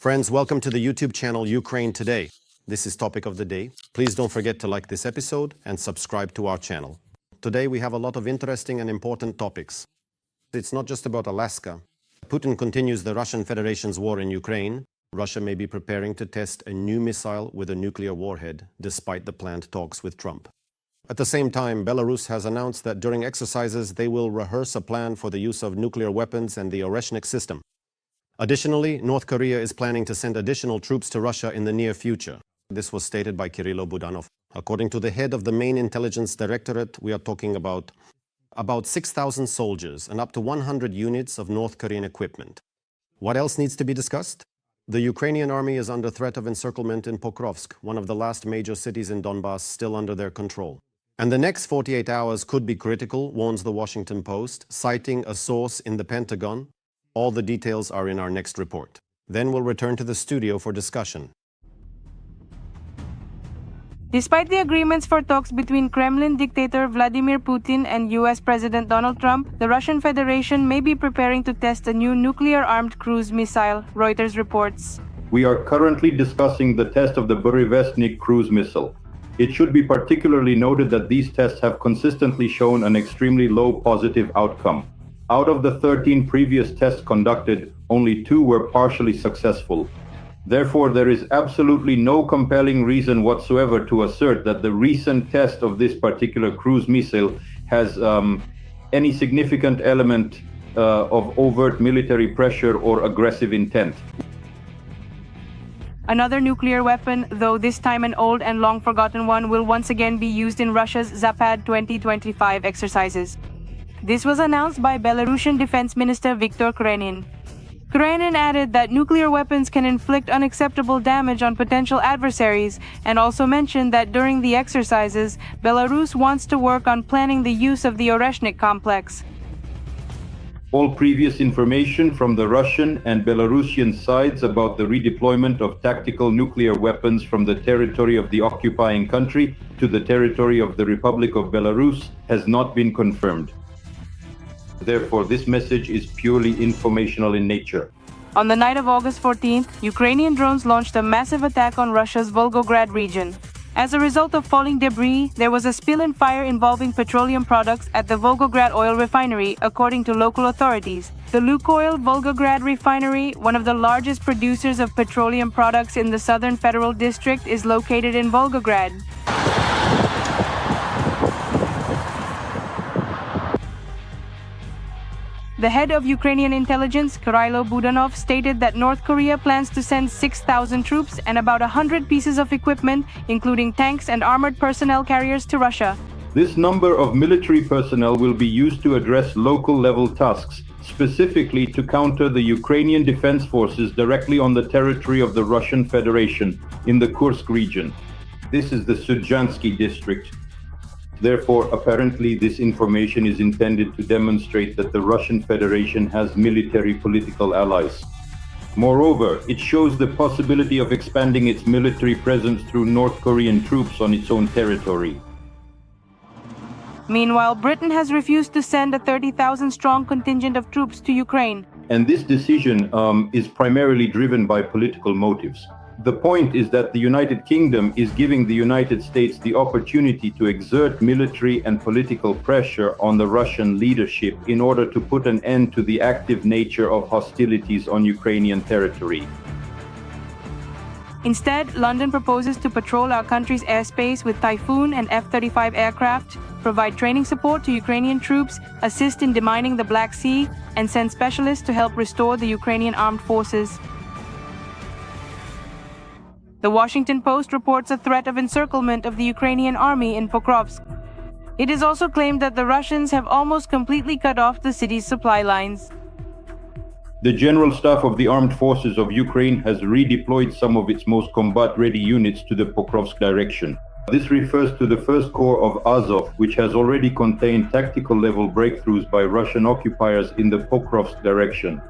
Friends, welcome to the YouTube channel Ukraine Today. This is topic of the day. Please don't forget to like this episode and subscribe to our channel. Today we have a lot of interesting and important topics. It's not just about Alaska. Putin continues the Russian Federation's war in Ukraine. Russia may be preparing to test a new missile with a nuclear warhead, despite the planned talks with Trump. At the same time, Belarus has announced that during exercises they will rehearse a plan for the use of nuclear weapons and the Oreshnik system. Additionally, North Korea is planning to send additional troops to Russia in the near future. This was stated by Kirilo Budanov. According to the head of the main intelligence directorate, we are talking about 6,000 soldiers and up to 100 units of North Korean equipment. What else needs to be discussed? The Ukrainian army is under threat of encirclement in Pokrovsk, one of the last major cities in Donbass still under their control. And the next 48 hours could be critical, warns the Washington Post, citing a source in the Pentagon. All the details are in our next report. Then we'll return to the studio for discussion. Despite the agreements for talks between Kremlin dictator Vladimir Putin and US President Donald Trump, the Russian Federation may be preparing to test a new nuclear-armed cruise missile, Reuters reports. We are currently discussing the test of the Burevestnik cruise missile. It should be particularly noted that these tests have consistently shown an extremely low positive outcome. Out of the 13 previous tests conducted, only 2 were partially successful. Therefore, there is absolutely no compelling reason whatsoever to assert that the recent test of this particular cruise missile has any significant element of overt military pressure or aggressive intent. Another nuclear weapon, though this time an old and long-forgotten one, will once again be used in Russia's Zapad 2025 exercises. This was announced by Belarusian Defense Minister Viktor Krenin. Krenin added that nuclear weapons can inflict unacceptable damage on potential adversaries, and also mentioned that during the exercises, Belarus wants to work on planning the use of the Oreshnik complex. All previous information from the Russian and Belarusian sides about the redeployment of tactical nuclear weapons from the territory of the occupying country to the territory of the Republic of Belarus has not been confirmed. Therefore, this message is purely informational in nature. On the night of August 14th, Ukrainian drones launched a massive attack on Russia's Volgograd region. As a result of falling debris, there was a spill and fire involving petroleum products at the Volgograd oil refinery, according to local authorities. The Lukoil Volgograd refinery, one of the largest producers of petroleum products in the Southern Federal District, is located in Volgograd. The head of Ukrainian intelligence, Kirilo Budanov, stated that North Korea plans to send 6,000 troops and about 100 pieces of equipment, including tanks and armored personnel carriers, to Russia. This number of military personnel will be used to address local-level tasks, specifically to counter the Ukrainian defense forces directly on the territory of the Russian Federation in the Kursk region. This is the Sudzansky district. Therefore, apparently, this information is intended to demonstrate that the Russian Federation has military political allies. Moreover, it shows the possibility of expanding its military presence through North Korean troops on its own territory. Meanwhile, Britain has refused to send a 30,000-strong contingent of troops to Ukraine. And this decision is primarily driven by political motives. The point is that the United Kingdom is giving the United States the opportunity to exert military and political pressure on the Russian leadership in order to put an end to the active nature of hostilities on Ukrainian territory. Instead, London proposes to patrol our country's airspace with Typhoon and F-35 aircraft, provide training support to Ukrainian troops, assist in demining the Black Sea, and send specialists to help restore the Ukrainian armed forces. The Washington Post reports a threat of encirclement of the Ukrainian army in Pokrovsk. It is also claimed that the Russians have almost completely cut off the city's supply lines. The General Staff of the Armed Forces of Ukraine has redeployed some of its most combat-ready units to the Pokrovsk direction. This refers to the 1st Corps of Azov, which has already contained tactical-level breakthroughs by Russian occupiers in the Pokrovsk direction.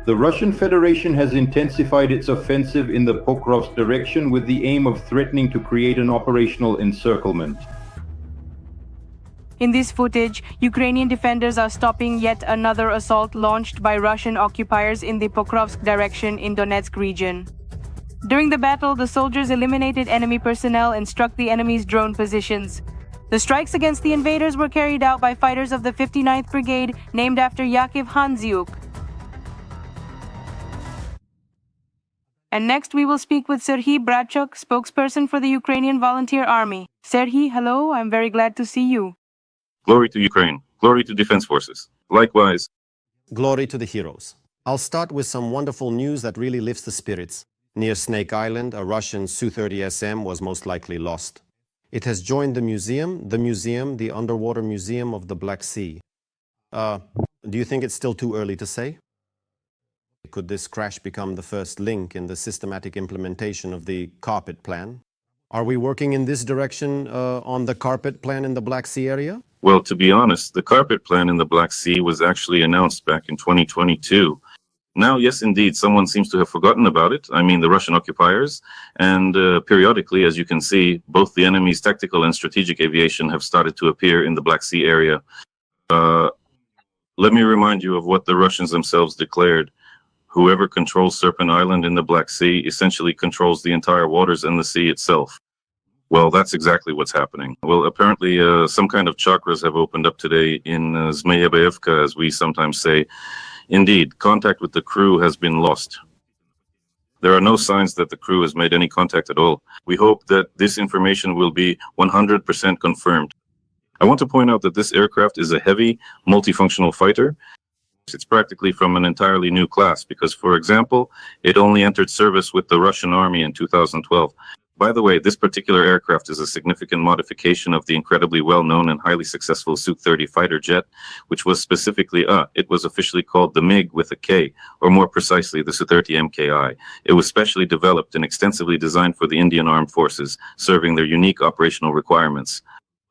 The Russian Federation has intensified its offensive in the Pokrovsk direction with the aim of threatening to create an operational encirclement. In this footage, Ukrainian defenders are stopping yet another assault launched by Russian occupiers in the Pokrovsk direction in Donetsk region. During the battle, the soldiers eliminated enemy personnel and struck the enemy's drone positions. The strikes against the invaders were carried out by fighters of the 59th Brigade, named after Yakov Handziuk. And next we will speak with Serhiy Bratchuk, spokesperson for the Ukrainian Volunteer Army. Serhiy, hello, I'm very glad to see you. Glory to Ukraine. Glory to Defense Forces. Likewise. Glory to the heroes. I'll start with some wonderful news that really lifts the spirits. Near Snake Island, a Russian Su-30 SM was most likely lost. It has joined the underwater museum of the Black Sea. Do you think it's still too early to say? Could this crash become the first link in the systematic implementation of the carpet plan? Are we working in this direction on the carpet plan in the Black Sea area? Well, to be honest, the carpet plan in the Black Sea was actually announced back in 2022. Now, yes, indeed, someone seems to have forgotten about it. I mean, the Russian occupiers. And periodically, as you can see, both the enemy's tactical and strategic aviation have started to appear in the Black Sea area. Let me remind you of what the Russians themselves declared. Whoever controls Serpent Island in the Black Sea essentially controls the entire waters and the sea itself. Well, that's exactly what's happening. Well, apparently some kind of chakras have opened up today in Zmeyebayevka, as we sometimes say. Indeed, contact with the crew has been lost. There are no signs that the crew has made any contact at all. We hope that this information will be 100% confirmed. I want to point out that this aircraft is a heavy, multifunctional fighter. It's practically from an entirely new class because, for example, it only entered service with the Russian army in 2012. By the way, this particular aircraft is a significant modification of the incredibly well-known and highly successful Su-30 fighter jet, which was specifically, it was officially called the MiG with a K, or more precisely, the Su-30 MKI. It was specially developed and extensively designed for the Indian Armed Forces, serving their unique operational requirements.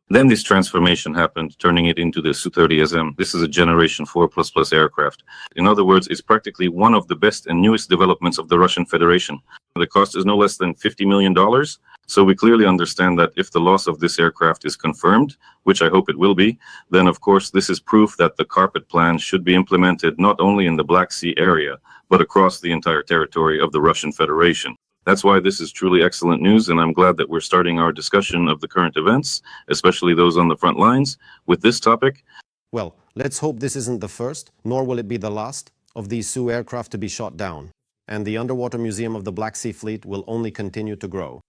Then this transformation happened, turning it into the Su-30 SM. This is a Generation 4++ aircraft. In other words, it's practically one of the best and newest developments of the Russian Federation. The cost is no less than $50 million. So we clearly understand that if the loss of this aircraft is confirmed, which I hope it will be, then of course this is proof that the carpet plan should be implemented not only in the Black Sea area, but across the entire territory of the Russian Federation. That's why this is truly excellent news, and I'm glad that we're starting our discussion of the current events, especially those on the front lines, with this topic. Well, let's hope this isn't the first, nor will it be the last, of these Su aircraft to be shot down. And the Underwater Museum of the Black Sea Fleet will only continue to grow.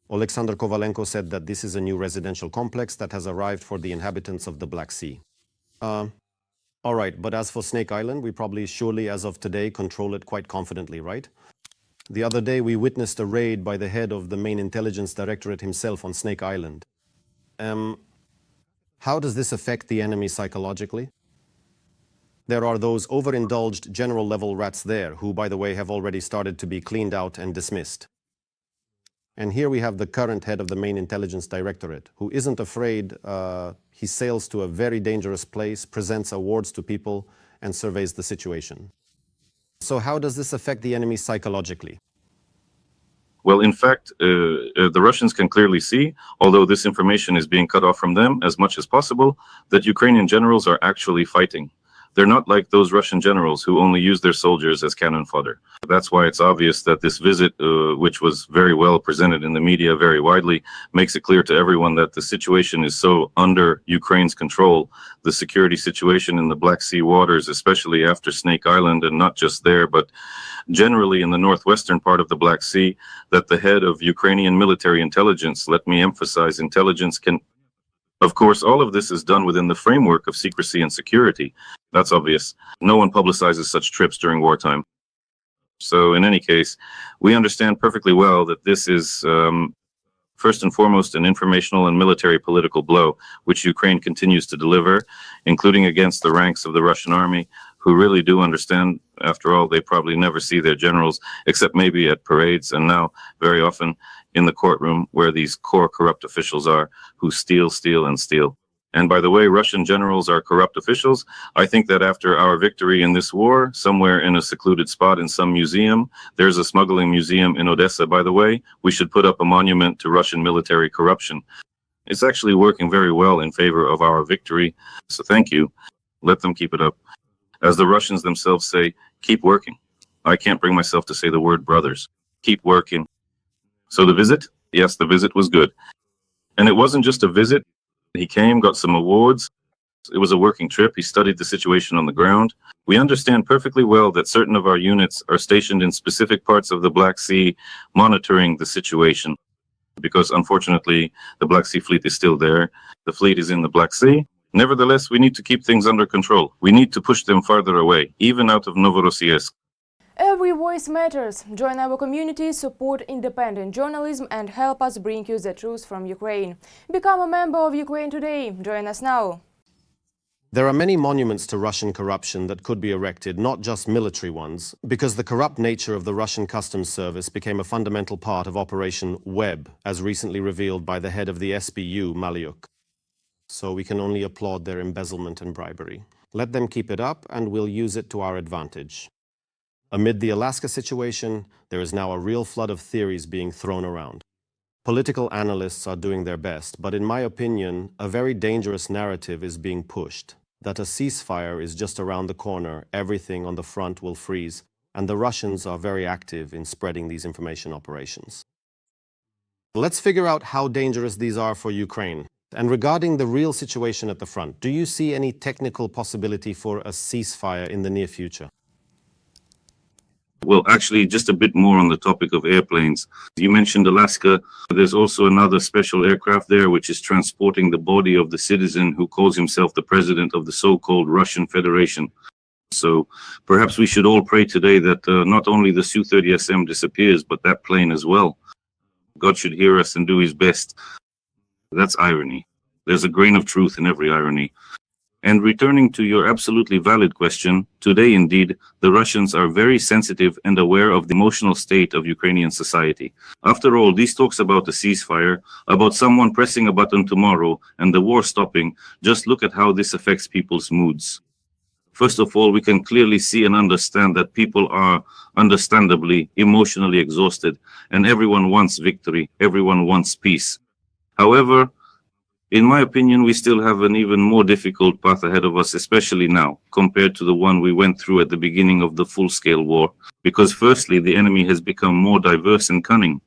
Alexander Kovalenko said that this is a new residential complex that has arrived for the inhabitants of the Black Sea. All right, but as for Snake Island, we probably surely as of today control it quite confidently, right? The other day we witnessed a raid by the head of the main intelligence directorate himself on Snake Island. How does this affect the enemy psychologically? There are those overindulged general-level rats there, who, by the way, have already started to be cleaned out and dismissed. And here we have the current head of the main intelligence directorate, who isn't afraid. He sails to a very dangerous place, presents awards to people, and surveys the situation. So how does this affect the enemy psychologically? Well, in fact, the Russians can clearly see, although this information is being cut off from them as much as possible, that Ukrainian generals are actually fighting. They're not like those Russian generals who only use their soldiers as cannon fodder. That's why it's obvious that this visit, which was very well presented in the media very widely, makes it clear to everyone that the situation is so under Ukraine's control. The security situation in the Black Sea waters, especially after Snake Island, and not just there, but generally in the northwestern part of the Black Sea, that the head of Ukrainian military intelligence, let me emphasize, intelligence can... Of course, all of this is done within the framework of secrecy and security. That's obvious. No one publicizes such trips during wartime. So in any case, we understand perfectly well that this is first and foremost an informational and military political blow, which Ukraine continues to deliver, including against the ranks of the Russian army, who really do understand. After all, they probably never see their generals, except maybe at parades, and now very often in the courtroom where these core corrupt officials are, who steal, steal, and steal. And by the way, Russian generals are corrupt officials. I think that after our victory in this war, somewhere in a secluded spot in some museum, there's a smuggling museum in Odessa, by the way, we should put up a monument to Russian military corruption. It's actually working very well in favor of our victory. So thank you. Let them keep it up. As the Russians themselves say, keep working. I can't bring myself to say the word brothers. Keep working. So the visit? Yes, the visit was good. And it wasn't just a visit. He came, got some awards. It was a working trip. He studied the situation on the ground. We understand perfectly well that certain of our units are stationed in specific parts of the Black Sea, monitoring the situation. Because unfortunately, the Black Sea fleet is still there. The fleet is in the Black Sea. Nevertheless, we need to keep things under control. We need to push them farther away, even out of Novorossiysk. Every voice matters. Join our community, support independent journalism and help us bring you the truth from Ukraine. Become a member of Ukraine Today. Join us now. There are many monuments to Russian corruption that could be erected, not just military ones, because the corrupt nature of the Russian Customs Service became a fundamental part of Operation Web, as recently revealed by the head of the SBU, Maliuk. So we can only applaud their embezzlement and bribery. Let them keep it up, and we'll use it to our advantage. Amid the Alaska situation, there is now a real flood of theories being thrown around. Political analysts are doing their best, but in my opinion, a very dangerous narrative is being pushed. That a ceasefire is just around the corner, everything on the front will freeze, and the Russians are very active in spreading these information operations. Let's figure out how dangerous these are for Ukraine. And regarding the real situation at the front, do you see any technical possibility for a ceasefire in the near future? Well, actually, just a bit more on the topic of airplanes. You mentioned Alaska. There's also another special aircraft there, which is transporting the body of the citizen who calls himself the president of the so-called Russian Federation. So perhaps we should all pray today that not only the Su-30SM disappears, but that plane as well. God should hear us and do his best. That's irony. There's a grain of truth in every irony. And returning to your absolutely valid question, today indeed, the Russians are very sensitive and aware of the emotional state of Ukrainian society. After all, these talks about a ceasefire, about someone pressing a button tomorrow and the war stopping, just look at how this affects people's moods. First of all, we can clearly see and understand that people are understandably emotionally exhausted, and everyone wants victory, everyone wants peace. However, in my opinion, we still have an even more difficult path ahead of us, especially now, compared to the one we went through at the beginning of the full-scale war. Because firstly, the enemy has become more diverse and cunning.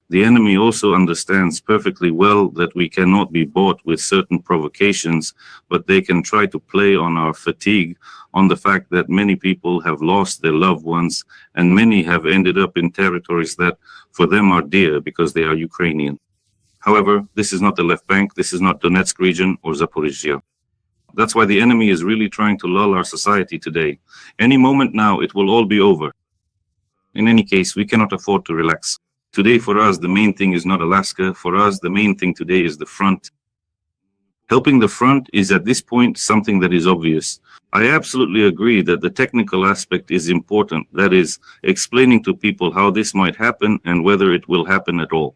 The enemy also understands perfectly well that we cannot be bought with certain provocations, but they can try to play on our fatigue, on the fact that many people have lost their loved ones, and many have ended up in territories that for them are dear because they are Ukrainian. However, this is not the left bank, this is not Donetsk region or Zaporizhia. That's why the enemy is really trying to lull our society today. Any moment now, it will all be over. In any case, we cannot afford to relax. Today for us, the main thing is not Alaska. For us, the main thing today is the front. Helping the front is at this point something that is obvious. I absolutely agree that the technical aspect is important. That is, explaining to people how this might happen and whether it will happen at all.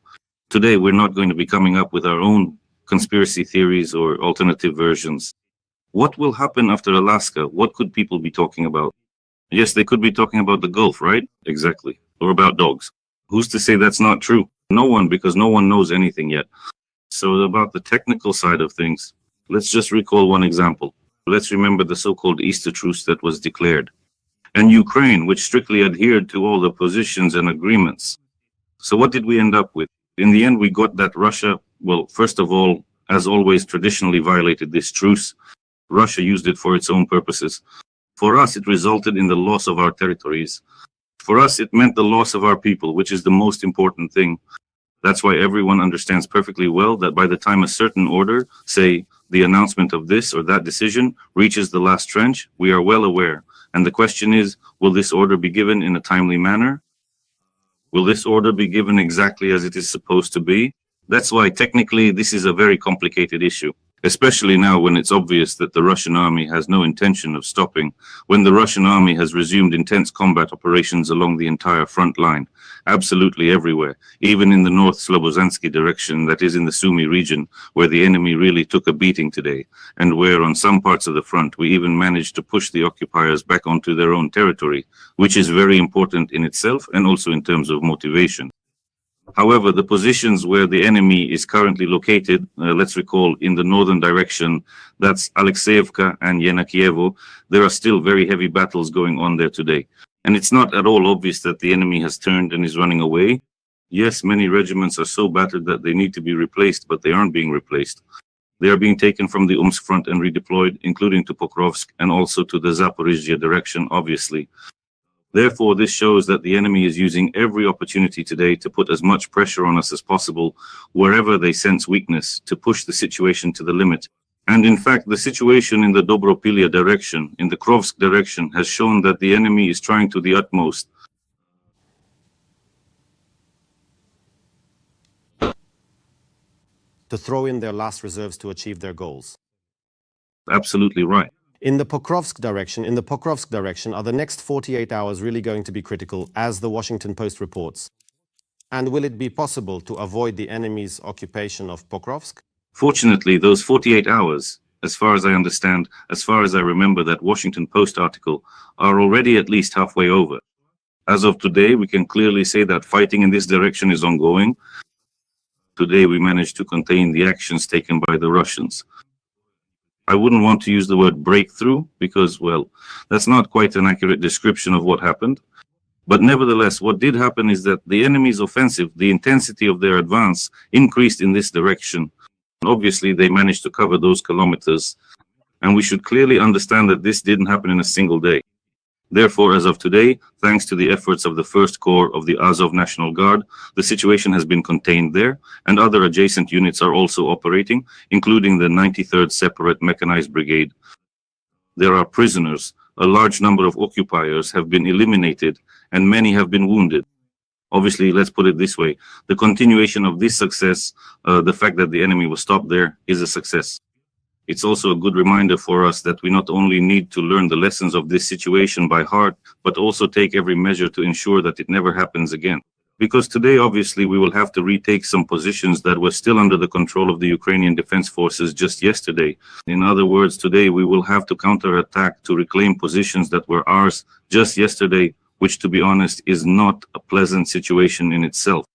Today, we're not going to be coming up with our own conspiracy theories or alternative versions. What will happen after Alaska? What could people be talking about? Yes, they could be talking about the Gulf, right? Exactly. Or about dogs. Who's to say that's not true? No one, because no one knows anything yet. So about the technical side of things, let's just recall one example. Let's remember the so-called Easter truce that was declared. And Ukraine, which strictly adhered to all the positions and agreements. So what did we end up with? In the end, we got that Russia, well, first of all, as always, traditionally violated this truce. Russia used it for its own purposes. For us, it resulted in the loss of our territories. For us, it meant the loss of our people, which is the most important thing. That's why everyone understands perfectly well that by the time a certain order, say the announcement of this or that decision, reaches the last trench, we are well aware. And the question is, will this order be given in a timely manner? Will this order be given exactly as it is supposed to be? That's why technically this is a very complicated issue, especially now when it's obvious that the Russian army has no intention of stopping, when the Russian army has resumed intense combat operations along the entire front line, absolutely everywhere, even in the North Slobozansky direction, that is in the Sumy region, where the enemy really took a beating today, and where on some parts of the front we even managed to push the occupiers back onto their own territory, which is very important in itself and also in terms of motivation. However, the positions where the enemy is currently located, let's recall in the northern direction, that's Alexeyevka and Yenakievo, there are still very heavy battles going on there today. And it's not at all obvious that the enemy has turned and is running away. Yes, many regiments are so battered that they need to be replaced, but they aren't being replaced. They are being taken from the Omsk front and redeployed, including to Pokrovsk and also to the Zaporizhzhia direction, obviously. Therefore, this shows that the enemy is using every opportunity today to put as much pressure on us as possible, wherever they sense weakness, to push the situation to the limit. And in fact, the situation in the Dobropilya direction, in the Krovsk direction, has shown that the enemy is trying to the utmost to throw in their last reserves to achieve their goals. Absolutely right. In the Pokrovsk direction, are the next 48 hours really going to be critical, as the Washington Post reports? And will it be possible to avoid the enemy's occupation of Pokrovsk? Fortunately, those 48 hours, as far as I understand, as far as I remember that Washington Post article, are already at least halfway over. As of today, we can clearly say that fighting in this direction is ongoing. Today, we managed to contain the actions taken by the Russians. I wouldn't want to use the word breakthrough because, well, that's not quite an accurate description of what happened. But nevertheless, what did happen is that the enemy's offensive, the intensity of their advance, increased in this direction. Obviously, they managed to cover those kilometers. And we should clearly understand that this didn't happen in a single day. Therefore, as of today, thanks to the efforts of the 1st Corps of the Azov National Guard, the situation has been contained there, and other adjacent units are also operating, including the 93rd Separate Mechanized Brigade. There are prisoners. A large number of occupiers have been eliminated, and many have been wounded. Obviously, let's put it this way. The continuation of this success, the fact that the enemy was stopped there, is a success. It's also a good reminder for us that we not only need to learn the lessons of this situation by heart, but also take every measure to ensure that it never happens again. Because today, obviously, we will have to retake some positions that were still under the control of the Ukrainian Defense Forces just yesterday. In other words, today we will have to counterattack to reclaim positions that were ours just yesterday, which, to be honest, is not a pleasant situation in itself.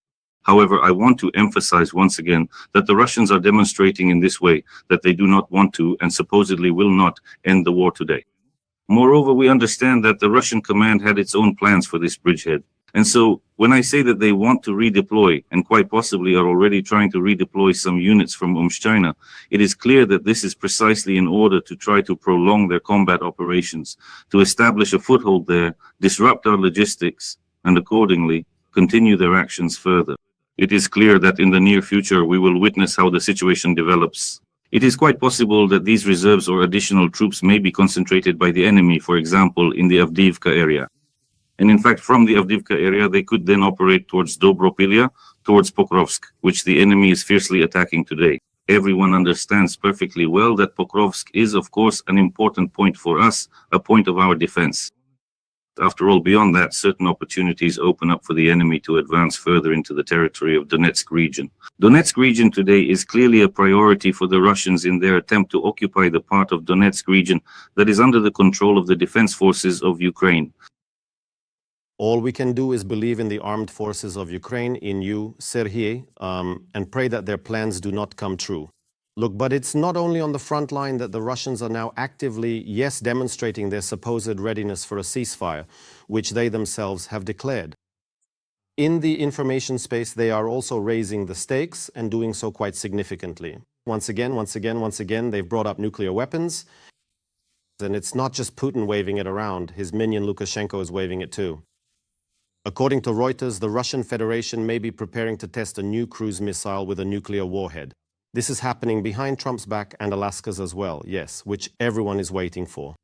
However, I want to emphasize once again that the Russians are demonstrating in this way that they do not want to and supposedly will not end the war today. Moreover, we understand that the Russian command had its own plans for this bridgehead. And so when I say that they want to redeploy and quite possibly are already trying to redeploy some units from Umshchina, it is clear that this is precisely in order to try to prolong their combat operations, to establish a foothold there, disrupt our logistics, and accordingly continue their actions further. It is clear that in the near future we will witness how the situation develops. It is quite possible that these reserves or additional troops may be concentrated by the enemy, for example, in the Avdiivka area. And in fact, from the Avdiivka area, they could then operate towards Dobropilya, towards Pokrovsk, which the enemy is fiercely attacking today. Everyone understands perfectly well that Pokrovsk is, of course, an important point for us, a point of our defense. After all, beyond that, certain opportunities open up for the enemy to advance further into the territory of Donetsk region. Donetsk region today is clearly a priority for the Russians in their attempt to occupy the part of Donetsk region that is under the control of the defense forces of Ukraine. All we can do is believe in the armed forces of Ukraine, in you, Serhiy, and pray that their plans do not come true. Look, but it's not only on the front line that the Russians are now actively, yes, demonstrating their supposed readiness for a ceasefire, which they themselves have declared. In the information space, they are also raising the stakes and doing so quite significantly. Once again, they've brought up nuclear weapons. And it's not just Putin waving it around. His minion Lukashenko is waving it too. According to Reuters, the Russian Federation may be preparing to test a new cruise missile with a nuclear warhead. This is happening behind Trump's back and Alaska's as well, yes, which everyone is waiting for.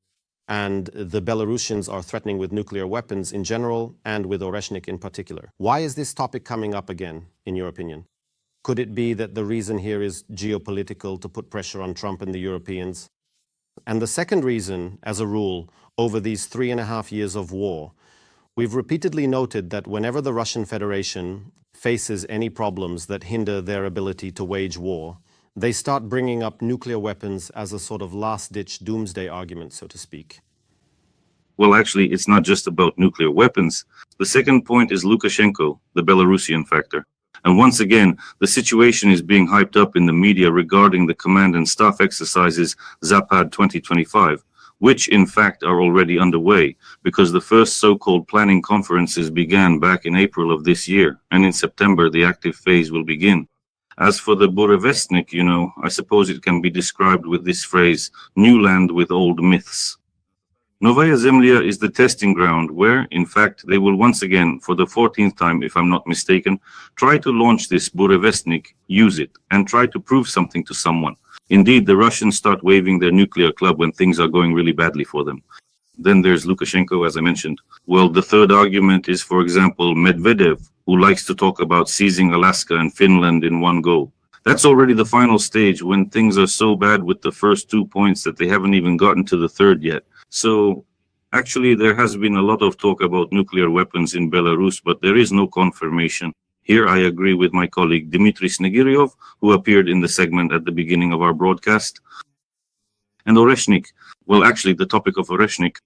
And the Belarusians are threatening with nuclear weapons in general and with Oreshnik in particular. Why is this topic coming up again, in your opinion? Could it be that the reason here is geopolitical, to put pressure on Trump and the Europeans? And the second reason, as a rule, over these 3.5 years of war, we've repeatedly noted that whenever the Russian Federation faces any problems that hinder their ability to wage war, they start bringing up nuclear weapons as a sort of last-ditch doomsday argument, so to speak. Well, actually, it's not just about nuclear weapons. The second point is Lukashenko, the Belarusian factor. And once again, the situation is being hyped up in the media regarding the command and staff exercises Zapad 2025, which in fact are already underway, because the first so-called planning conferences began back in April of this year, and in September the active phase will begin. As for the Burevestnik, I suppose it can be described with this phrase, new land with old myths. Novaya Zemlya is the testing ground where, in fact, they will once again, for the 14th time, if I'm not mistaken, try to launch this Burevestnik, use it, and try to prove something to someone. Indeed, the Russians start waving their nuclear club when things are going really badly for them. Then there's Lukashenko, as I mentioned. Well, the third argument is, for example, Medvedev, who likes to talk about seizing Alaska and Finland in one go. That's already the final stage when things are so bad with the first 2 points that they haven't even gotten to the third yet. So actually, there has been a lot of talk about nuclear weapons in Belarus, but there is no confirmation. Here I agree with my colleague Dmitry Snegiryov, who appeared in the segment at the beginning of our broadcast. And Oreshnik, well, actually the topic of Oreshnik,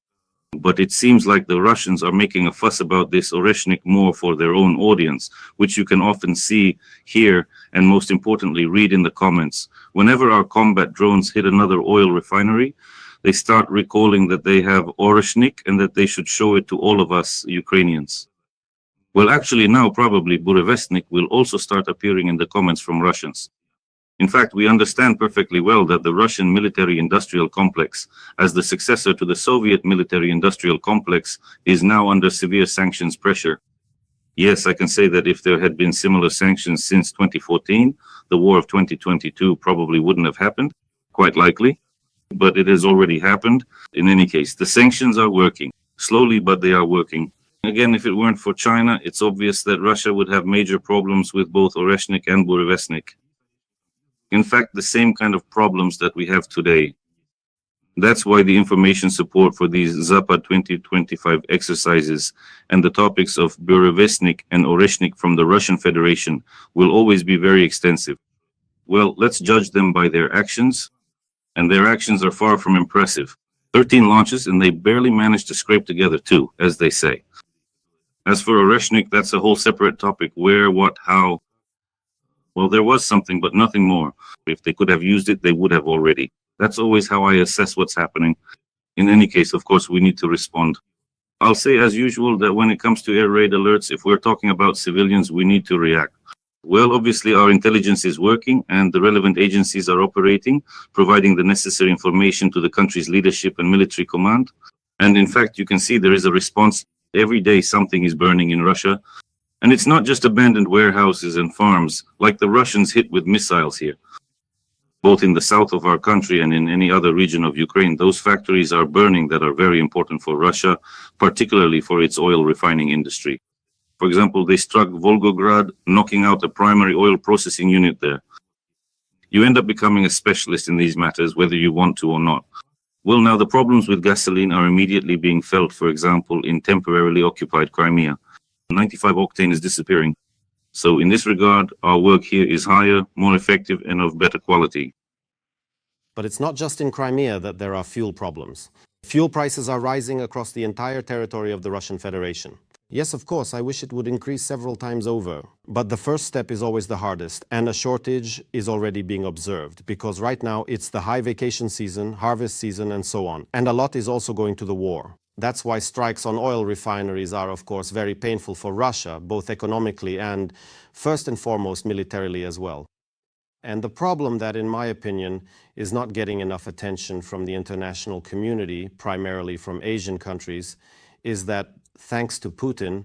but it seems like the Russians are making a fuss about this Oreshnik more for their own audience, which you can often see, hear, and most importantly, read in the comments. Whenever our combat drones hit another oil refinery, they start recalling that they have Oreshnik and that they should show it to all of us Ukrainians. Well, actually now probably Burevestnik will also start appearing in the comments from Russians. In fact, we understand perfectly well that the Russian military-industrial complex, as the successor to the Soviet military-industrial complex, is now under severe sanctions pressure. Yes, I can say that if there had been similar sanctions since 2014, the war of 2022 probably wouldn't have happened, quite likely. But it has already happened. In any case, the sanctions are working. Slowly, but they are working. Again, if it weren't for China, it's obvious that Russia would have major problems with both Oreshnik and Burevestnik. In fact, the same kind of problems that we have today. That's why the information support for these Zapad 2025 exercises and the topics of Burevestnik and Oreshnik from the Russian Federation will always be very extensive. Well, let's judge them by their actions. And their actions are far from impressive. 13 launches, and they barely managed to scrape together 2, as they say. As for Oreshnik, that's a whole separate topic. Where, what, how? Well, there was something, but nothing more. If they could have used it, they would have already. That's always how I assess what's happening. In any case, of course, we need to respond. I'll say, as usual, that when it comes to air raid alerts, if we're talking about civilians, we need to react. Well, obviously, our intelligence is working and the relevant agencies are operating, providing the necessary information to the country's leadership and military command. And in fact, you can see there is a response. Every day something is burning in Russia. And it's not just abandoned warehouses and farms, like the Russians hit with missiles here. Both in the south of our country and in any other region of Ukraine, those factories are burning that are very important for Russia, particularly for its oil refining industry. For example, they struck Volgograd, knocking out a primary oil processing unit there. You end up becoming a specialist in these matters, whether you want to or not. Well, now the problems with gasoline are immediately being felt, for example, in temporarily occupied Crimea. 95 octane is disappearing. So in this regard, our work here is higher, more effective, and of better quality. But it's not just in Crimea that there are fuel problems. Fuel prices are rising across the entire territory of the Russian Federation. Yes, of course, I wish it would increase several times over. But the first step is always the hardest, and a shortage is already being observed, because right now it's the high vacation season, harvest season, and so on. And a lot is also going to the war. That's why strikes on oil refineries are, of course, very painful for Russia, both economically and, first and foremost, militarily as well. And the problem that, in my opinion, is not getting enough attention from the international community, primarily from Asian countries, is that thanks to Putin,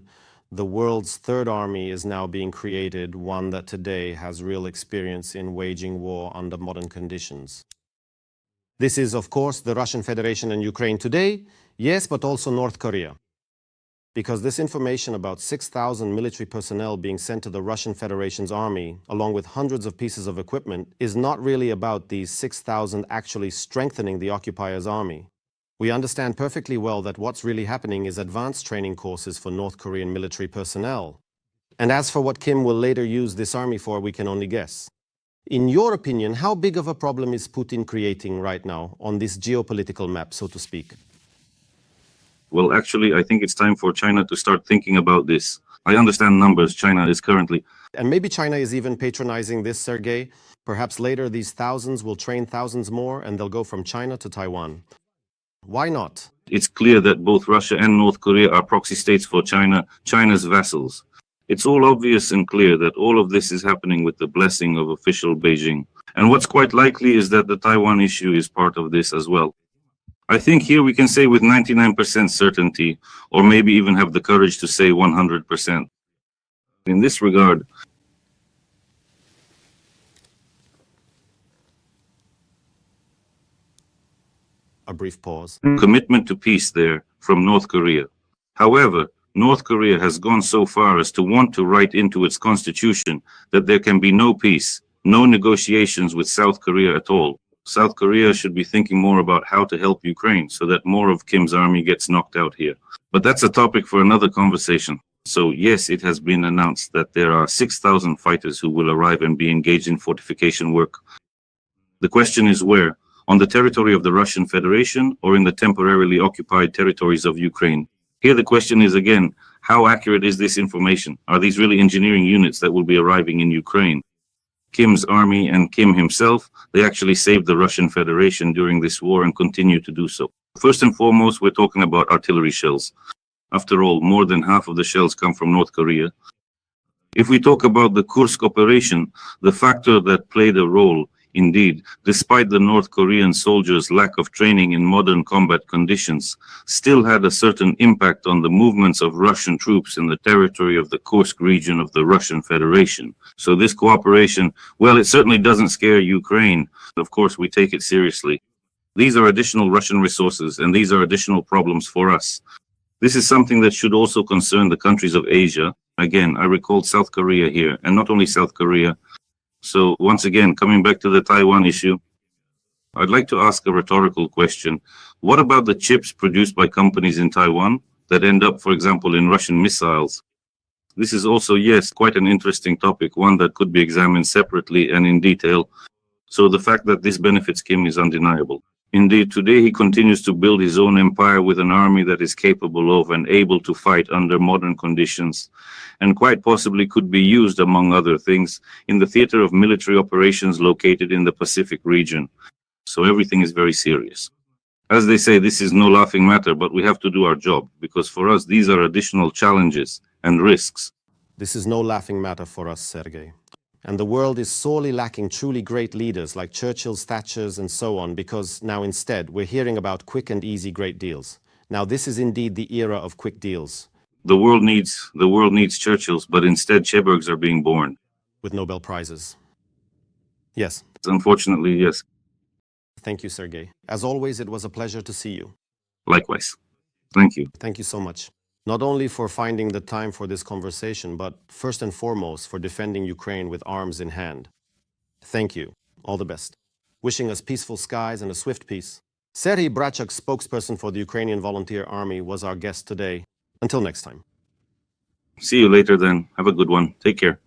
the world's third army is now being created, one that today has real experience in waging war under modern conditions. This is, of course, the Russian Federation and Ukraine today, yes, but also North Korea. Because this information about 6,000 military personnel being sent to the Russian Federation's army, along with hundreds of pieces of equipment, is not really about these 6,000 actually strengthening the occupier's army. We understand perfectly well that what's really happening is advanced training courses for North Korean military personnel. And as for what Kim will later use this army for, we can only guess. In your opinion, how big of a problem is Putin creating right now on this geopolitical map, so to speak? Well, actually, I think it's time for China to start thinking about this. I understand numbers. China is currently... And maybe China is even patronizing this, Sergei. Perhaps later these thousands will train thousands more and they'll go from China to Taiwan. Why not? It's clear that both Russia and North Korea are proxy states for China, China's vassals. It's all obvious and clear that all of this is happening with the blessing of official Beijing. And what's quite likely is that the Taiwan issue is part of this as well. I think here we can say with 99% certainty, or maybe even have the courage to say 100%. In this regard, A brief pause. commitment to peace there from North Korea. However, North Korea has gone so far as to want to write into its constitution that there can be no peace, no negotiations with South Korea at all. South Korea should be thinking more about how to help Ukraine so that more of Kim's army gets knocked out here. But that's a topic for another conversation. So yes, it has been announced that there are 6,000 fighters who will arrive and be engaged in fortification work. The question is where? On the territory of the Russian Federation or in the temporarily occupied territories of Ukraine? Here the question is again, how accurate is this information? Are these really engineering units that will be arriving in Ukraine? Kim's army and Kim himself, they actually saved the Russian Federation during this war and continue to do so. First and foremost, we're talking about artillery shells. After all, more than half of the shells come from North Korea. If we talk about the Kursk operation, the factor that played a role, indeed, despite the North Korean soldiers' lack of training in modern combat conditions, still had a certain impact on the movements of Russian troops in the territory of the Kursk region of the Russian Federation. So this cooperation, well, it certainly doesn't scare Ukraine. Of course, we take it seriously. These are additional Russian resources, and these are additional problems for us. This is something that should also concern the countries of Asia. Again, I recalled South Korea here, and not only South Korea. So once again, coming back to the Taiwan issue, I'd like to ask a rhetorical question. What about the chips produced by companies in Taiwan that end up, for example, in Russian missiles? This is also, yes, quite an interesting topic, one that could be examined separately and in detail. So the fact that this benefits Kim is undeniable. Indeed, today he continues to build his own empire with an army that is capable of and able to fight under modern conditions, and quite possibly could be used, among other things, in the theater of military operations located in the Pacific region. So everything is very serious. As they say, this is no laughing matter, but we have to do our job, because for us these are additional challenges and risks. This is no laughing matter for us, Sergei. And the world is sorely lacking truly great leaders like Churchill's, Thatcher's, and so on, because now instead we're hearing about quick and easy great deals. Now this is indeed the era of quick deals. The world needs Churchills, but instead Chebergs are being born. With Nobel Prizes. Yes. Unfortunately, yes. Thank you, Sergei. As always, it was a pleasure to see you. Likewise. Thank you. Thank you so much. Not only for finding the time for this conversation, but first and foremost for defending Ukraine with arms in hand. Thank you. All the best. Wishing us peaceful skies and a swift peace. Serhiy Brachuk, spokesperson for the Ukrainian Volunteer Army, was our guest today. Until next time. See you later then. Have a good one. Take care.